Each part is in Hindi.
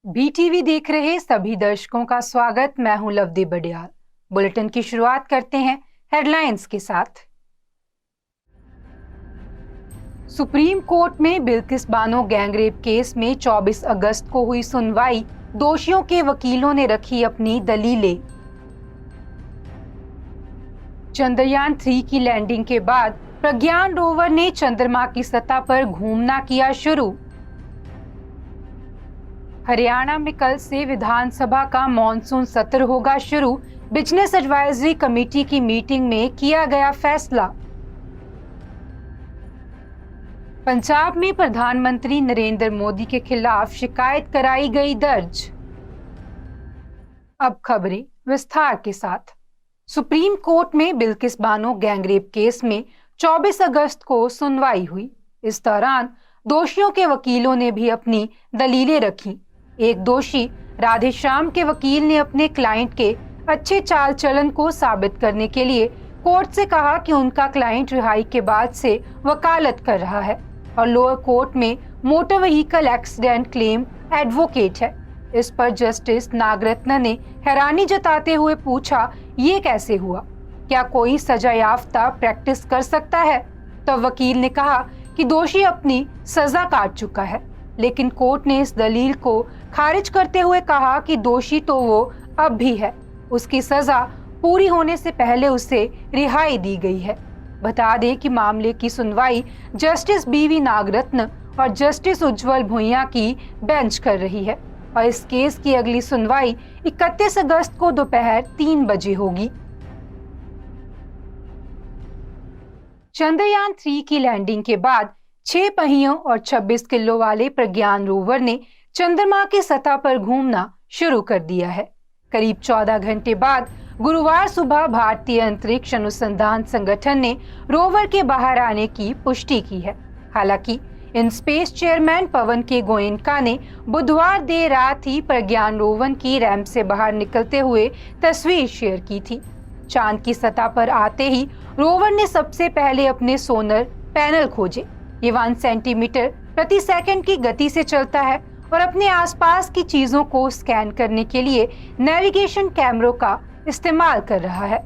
बीटीवी देख रहे सभी दर्शकों का स्वागत। मैं हूं लवदी बडियाल। बुलेटिन की शुरुआत करते हैं हेडलाइंस के साथ। सुप्रीम कोर्ट में बिल्किस बानो गैंगरेप केस में 24 अगस्त को हुई सुनवाई। दोषियों के वकीलों ने रखी अपनी दलीलें। चंद्रयान 3 की लैंडिंग के बाद प्रज्ञान रोवर ने चंद्रमा की सतह पर घूमना किया शुरू। हरियाणा में कल से विधानसभा का मॉनसून सत्र होगा शुरू। बिजनेस एडवाइजरी कमेटी की मीटिंग में किया गया फैसला। पंजाब में प्रधानमंत्री नरेंद्र मोदी के खिलाफ शिकायत कराई गई दर्ज। अब खबरें विस्तार के साथ। सुप्रीम कोर्ट में बिल्किस बानो गैंगरेप केस में 24 अगस्त को सुनवाई हुई। इस दौरान दोषियों के वकीलों ने भी अपनी दलीलें रखी। एक दोषी राधेश्याम के वकील ने अपने क्लाइंट के अच्छे चाल चलन को साबित करने के लिए कोर्ट से कहा कि उनका क्लाइंट रिहाई के बाद से वकालत कर रहा है और लोअर कोर्ट में motor vehicle accident claim advocate है। इस पर जस्टिस नागरत्न ने हैरानी जताते हुए पूछा, ये कैसे हुआ? क्या कोई सजा याफ्ता प्रैक्टिस कर सकता है? तब वकील ने कहा कि दोषी अपनी सजा काट चुका है, लेकिन कोर्ट ने इस दलील को खारिज करते हुए कहा कि दोषी तो वो अब भी है। उसकी सजा पूरी होने से पहले उसे रिहाई दी गई है। बता दें कि मामले की सुनवाई जस्टिस बीवी नागरत्न और जस्टिस उज्जवल भुइयां की बेंच कर रही है और इस केस की अगली सुनवाई 31 अगस्त को दोपहर 3 बजे होगी। चंद्रयान 3 की लैंडिंग के बाद 6 पहियों और 26 किलो वाले प्रज्ञान रोवर ने चंद्रमा की सतह पर घूमना शुरू कर दिया है। करीब 14 घंटे बाद गुरुवार सुबह भारतीय अंतरिक्ष अनुसंधान संगठन ने रोवर के बाहर आने की पुष्टि की है। हालांकि इन स्पेस चेयरमैन पवन के गोयनका ने बुधवार देर रात ही प्रज्ञान रोवर की रैंप से बाहर निकलते हुए तस्वीर शेयर की थी। चांद की सतह पर आते ही रोवर ने सबसे पहले अपने सोलर पैनल खोजे। ये 1 सेंटीमीटर प्रति सेकंड की गति से चलता है और अपने आसपास की चीजों को स्कैन करने के लिए नेविगेशन कैमरों का इस्तेमाल कर रहा है।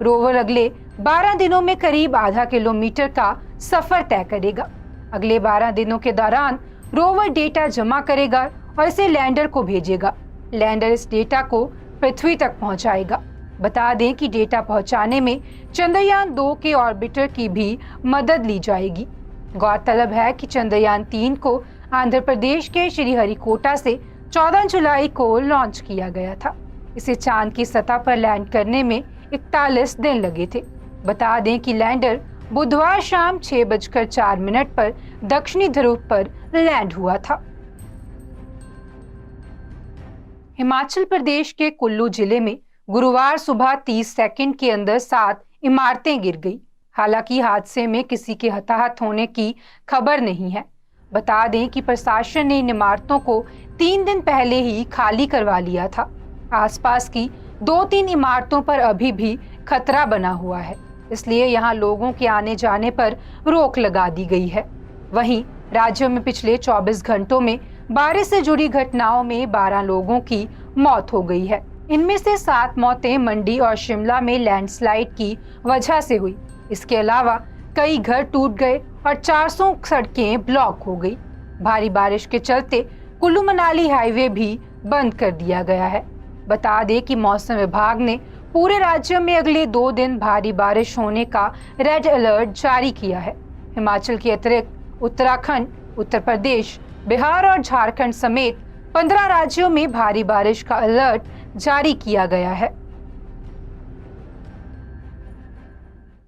रोवर अगले 12 दिनों में करीब आधा किलोमीटर का सफर तय करेगा। अगले 12 दिनों के दौरान रोवर डेटा जमा करेगा और इसे लैंडर को भेजेगा। लैंडर इस डेटा को पृथ्वी तक पहुंचाएगा। बता दें कि डेटा पहुंचाने में चंद्रयान 2 के ऑर्बिटर की भी मदद ली जाएगी। गौरतलब है कि चंद्रयान 3 को आंध्र प्रदेश के श्रीहरिकोटा से 14 जुलाई को लॉन्च किया गया था। इसे चांद की सतह पर लैंड करने में 41 दिन लगे थे। बता दें कि लैंडर बुधवार शाम 6:04 पर दक्षिणी ध्रुव पर लैंड हुआ था। हिमाचल प्रदेश के कुल्लू जिले में गुरुवार सुबह 30 सेकंड के अंदर 7 इमारतें गिर गई। हालांकि हादसे में किसी के हताहत होने की खबर नहीं है। बता दें कि प्रशासन ने इन इमारतों को 3 दिन पहले ही खाली करवा लिया था। आसपास की 2-3 इमारतों पर अभी भी खतरा बना हुआ है, इसलिए यहां लोगों के आने जाने पर रोक लगा दी गई है। वहीं राज्य में पिछले 24 घंटों में बारिश से जुड़ी घटनाओं में 12 लोगों की मौत हो गई है। इनमें से 7 मौतें मंडी और शिमला में लैंडस्लाइड की वजह से हुई। इसके अलावा कई घर टूट गए और 400 सड़कें ब्लॉक हो गई। भारी बारिश के चलते कुल्लू मनाली हाईवे भी बंद कर दिया गया है। बता दें कि मौसम विभाग ने पूरे राज्य में अगले 2 दिन भारी बारिश होने का रेड अलर्ट जारी किया है। हिमाचल के अतिरिक्त उत्तराखंड, उत्तर प्रदेश, बिहार और झारखंड समेत 15 राज्यों में भारी बारिश का अलर्ट जारी किया गया है।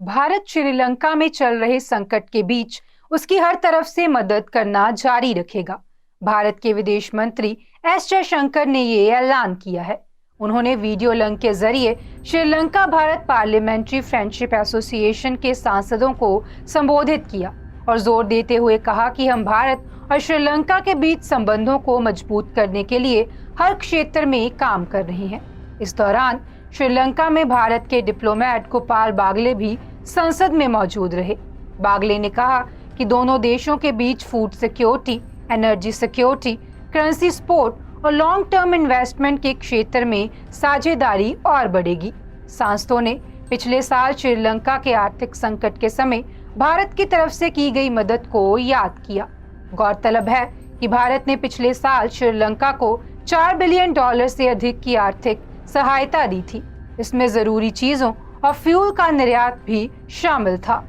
भारत श्रीलंका में चल रहे संकट के बीच उसकी हर तरफ से मदद करना जारी रखेगा। भारत के विदेश मंत्री एस जयशंकर ने ये ऐलान किया है। उन्होंने वीडियो लिंक के जरिए Sri Lanka Bharat parliamentary friendship association के सांसदों को संबोधित किया और जोर देते हुए कहा कि हम भारत और श्रीलंका के बीच संबंधों को मजबूत करने के लिए हर क्षेत्र में काम कर रहे हैं। इस दौरान श्रीलंका में भारत के डिप्लोमेट गोपाल बागले भी संसद में मौजूद रहे। बागले ने कहा कि दोनों देशों के बीच food security, energy security, currency support और लॉन्ग टर्म इन्वेस्टमेंट के क्षेत्र में साझेदारी और बढ़ेगी। सांसदों ने पिछले साल श्रीलंका के आर्थिक संकट के समय भारत की तरफ से की गई मदद को याद किया। गौरतलब है कि भारत ने पिछले साल श्रीलंका को $4 बिलियन से अधिक की आर्थिक सहायता दी थी। इसमें जरूरी चीजों और फ्यूल का निर्यात भी शामिल था।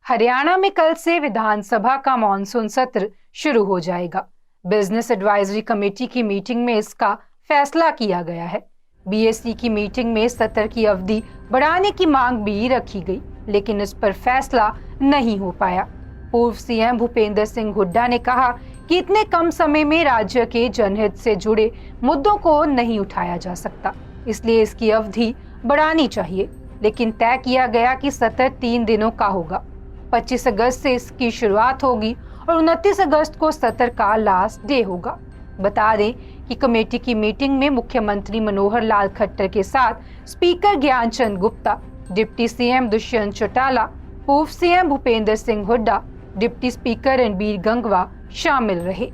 हरियाणा में कल से विधानसभा का मॉनसून सत्र शुरू हो जाएगा। बिजनेस एडवाइजरी कमेटी की मीटिंग में इसका फैसला किया गया है। बीएससी की मीटिंग में सत्र की अवधि बढ़ाने की मांग भी रखी गई, लेकिन इस पर फैसला नहीं हो पाया। पूर्व सीएम भूपेंद्र सिंह हुड्डा ने कहा कि इतने कम समय में राज्य के जनहित से जुड़े मुद्दों को नहीं उठाया जा सकता, इसलिए इसकी अवधि बढ़ानी चाहिए। लेकिन तय किया गया कि सत्र 3 दिनों का होगा। 25 अगस्त से इसकी शुरुआत होगी और 29 अगस्त को सत्र का लास्ट डे होगा। बता दें कि कमेटी की मीटिंग में मुख्यमंत्री मनोहर लाल खट्टर के साथ speaker Gyanchand Gupta, deputy CM Dushyant Chautala, पूर्व CM Bhupendra Singh Hooda, deputy speaker Ranbir Gangwa शामिल रहे।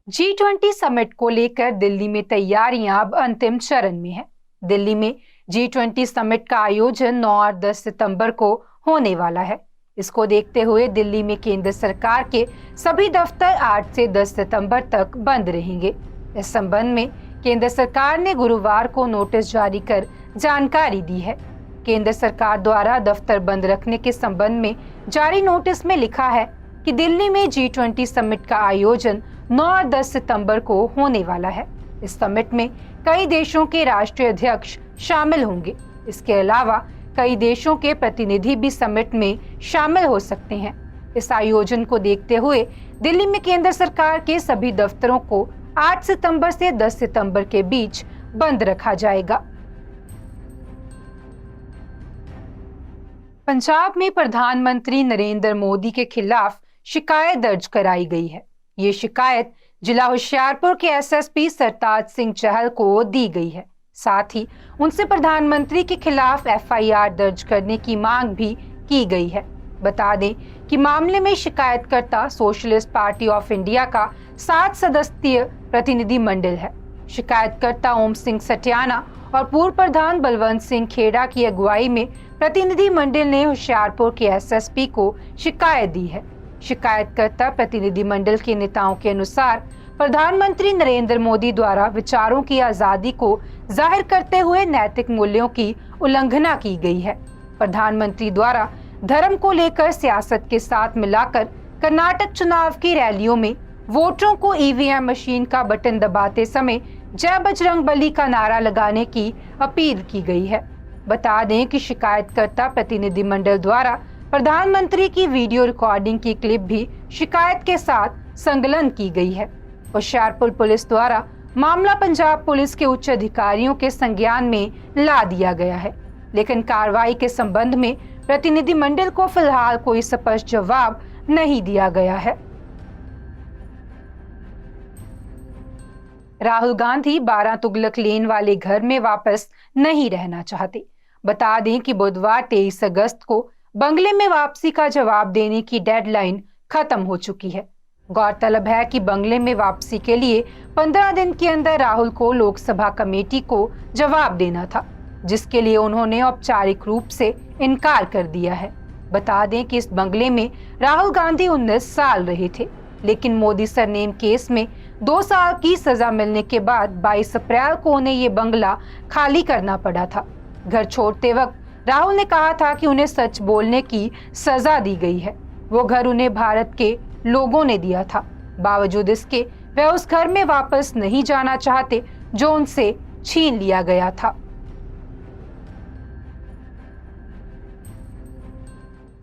G20 समिट को लेकर दिल्ली में तैयारियां अब अंतिम चरण में है। दिल्ली में G20 समिट का आयोजन 9 और 10 सितंबर को होने वाला है। इसको देखते हुए दिल्ली में केंद्र सरकार के सभी दफ्तर 8 से 10 सितंबर तक बंद रहेंगे। इस संबंध में केंद्र सरकार ने गुरुवार को नोटिस जारी कर जानकारी दी है। केंद्र सरकार द्वारा दफ्तर बंद रखने के संबंध में जारी नोटिस में लिखा है कि दिल्ली में G20 समिट का आयोजन 9 और 10 सितंबर को होने वाला है। इस समिट में कई देशों के राष्ट्रीय अध्यक्ष शामिल होंगे। इसके अलावा कई देशों के प्रतिनिधि भी समिट में शामिल हो सकते हैं। इस आयोजन को देखते हुए दिल्ली में केंद्र सरकार के सभी दफ्तरों को 8 सितंबर से 10 सितंबर के बीच बंद रखा जाएगा। पंजाब में प्रधानमंत्री नरेंद्र मोदी के खिलाफ शिकायत दर्ज कराई गई है। ये शिकायत जिला होशियारपुर के एसएसपी सरताज सिंह चहल को दी गई है। साथ ही उनसे प्रधानमंत्री के खिलाफ एफआईआर दर्ज करने की मांग भी की गई है। बता दें कि मामले में शिकायतकर्ता सोशलिस्ट पार्टी ऑफ इंडिया का 7 सदस्यीय प्रतिनिधि मंडल है। शिकायतकर्ता ओम सिंह सटियाना और पूर्व प्रधान बलवंत सिंह खेड़ा की अगुवाई में प्रतिनिधि मंडल ने होशियारपुर के एसएसपी को शिकायत दी है। शिकायतकर्ता प्रतिनिधि मंडल के नेताओं के अनुसार प्रधानमंत्री नरेंद्र मोदी द्वारा विचारों की आजादी को जाहिर करते हुए नैतिक मूल्यों की उल्लंघना की गई है। प्रधानमंत्री द्वारा धर्म को लेकर सियासत के साथ मिलाकर कर्नाटक चुनाव की रैलियों में वोटरों को ईवीएम मशीन का बटन दबाते समय जय बजरंगबली का नारा लगाने की अपील की गई है। बता दें कि शिकायतकर्ता प्रतिनिधि मंडल द्वारा प्रधानमंत्री की वीडियो रिकॉर्डिंग की क्लिप भी शिकायत के साथ संकलन की गई है। होशियारपुर पुलिस द्वारा मामला पंजाब पुलिस के उच्च अधिकारियों के संज्ञान में ला दिया गया है, लेकिन कार्रवाई के संबंध में प्रतिनिधि मंडल को फिलहाल कोई स्पष्ट जवाब नहीं दिया गया है। राहुल गांधी 12 तुगलक लेन वाले घर में वापस नहीं रहना चाहते। बता दें कि बुधवार 23 अगस्त को बंगले में वापसी का जवाब देने की डेडलाइन खत्म हो चुकी है। गौरतलब है कि बंगले में वापसी के लिए 15 दिन के अंदर राहुल को लोकसभा कमेटी को जवाब देना था, जिसके लिए उन्होंने औपचारिक रूप से इनकार कर दिया है। बता दें कि इस बंगले में राहुल गांधी 19 साल रहे थे, लेकिन मोदी सरनेम केस में 2 साल की सजा मिलने के बाद 22 अप्रैल को उन्हें ये बंगला खाली करना पड़ा था। घर छोड़ते वक्त राहुल ने कहा था कि उन्हें सच बोलने की सजा दी गई है। वो घर उन्हें भारत के लोगों ने दिया था। बावजूद इसके वे उस घर में वापस नहीं जाना चाहते जो उनसे छीन लिया गया था।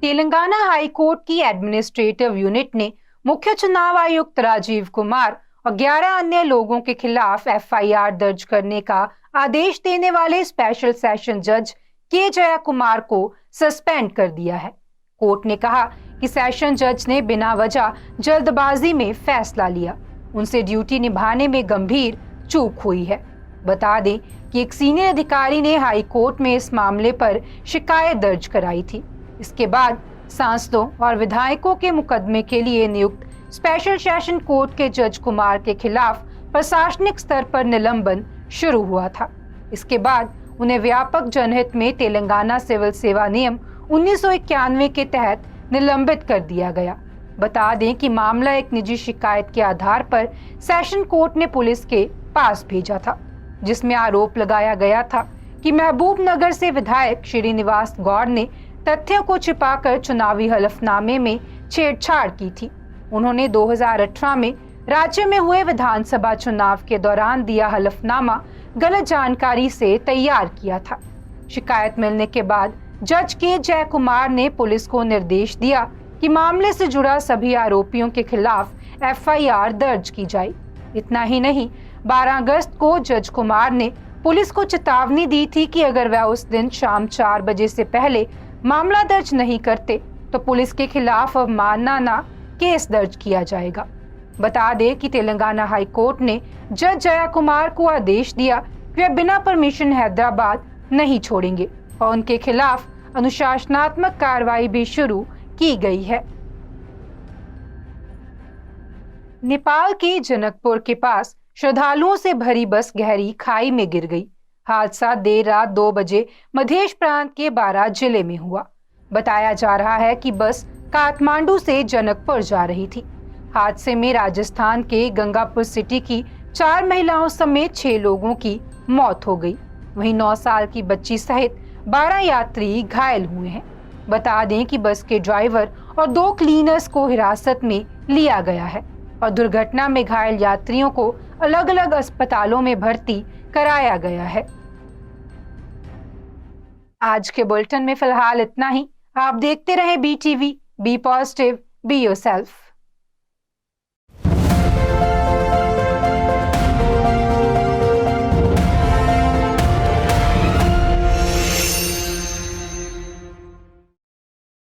तेलंगाना हाई कोर्ट की एडमिनिस्ट्रेटिव यूनिट ने मुख्य चुनाव आयुक्त राजीव कुमार और 11 अन्य लोगों के खिलाफ एफआईआर दर्ज करने का आदेश देने वाले स्पेशल सेशन जज के जया कुमार को सस्पेंड कर दिया है। कोर्ट ने कहा कि सेशन जज ने बिना वजह जल्दबाजी में फैसला लिया। उनसे ड्यूटी निभाने में गंभीर चूक हुई है। बता दें कि एक सीनियर अधिकारी ने हाई कोर्ट में इस मामले पर शिकायत दर्ज कराई थी। इसके बाद सांसदों और विधायकों के मुकदमे के लिए नियुक्त स्पेशल सेशन कोर्ट के जज कुमार के खिलाफ प्रशासनिक स्तर पर निलंबन शुरू हुआ था। इसके बाद उन्हें व्यापक जनहित में तेलंगाना सिविल सेवा नियम 1991 के तहत निलंबित कर दिया गया। बता दें कि मामला एक निजी शिकायत के आधार पर सेशन कोर्ट ने पुलिस के पास भेजा था, जिसमें आरोप लगाया गया था कि महबूबनगर से विधायक श्रीनिवास गौड़ ने तथ्यों को छिपाकर चुनावी हलफनामे में छेड़छाड़ की थी। उन्होंने 2018 में राज्य में हुए विधानसभा चुनाव के दौरान दिया हलफनामा गलत जानकारी से तैयार किया था। शिकायत मिलने के बाद जज के जय कुमार ने पुलिस को निर्देश दिया कि मामले से जुड़ा सभी आरोपियों के खिलाफ एफआईआर दर्ज की जाए। इतना ही नहीं, 12 अगस्त को जज कुमार ने पुलिस को चेतावनी दी थी कि अगर वह उस दिन शाम 4 बजे से पहले मामला दर्ज नहीं करते तो पुलिस के खिलाफ अवमानना केस दर्ज किया जाएगा। बता दें कि तेलंगाना हाई कोर्ट ने जज जया कुमार को आदेश दिया कि वे बिना परमिशन हैदराबाद नहीं छोड़ेंगे और उनके खिलाफ अनुशासनात्मक कार्रवाई भी शुरू की गई है। नेपाल के जनकपुर के पास श्रद्धालुओं से भरी बस गहरी खाई में गिर गई। हादसा देर रात 2 बजे मध्य प्रांत के बारां जिले में हुआ। बताया जा रहा है कि बस काठमांडू से जनकपुर जा रही थी। हादसे में राजस्थान के गंगापुर सिटी की 4 महिलाओं समेत 6 लोगों की मौत हो गई। वहीं 9 साल की बच्ची सहित 12 यात्री घायल हुए हैं। बता दें कि बस के ड्राइवर और 2 क्लीनर्स को हिरासत में लिया गया है और दुर्घटना में घायल यात्रियों को अलग अलग अस्पतालों में भर्ती कराया गया है। आज के बुलेटिन में फिलहाल इतना ही। आप देखते रहें BTV, be positive, be yourself.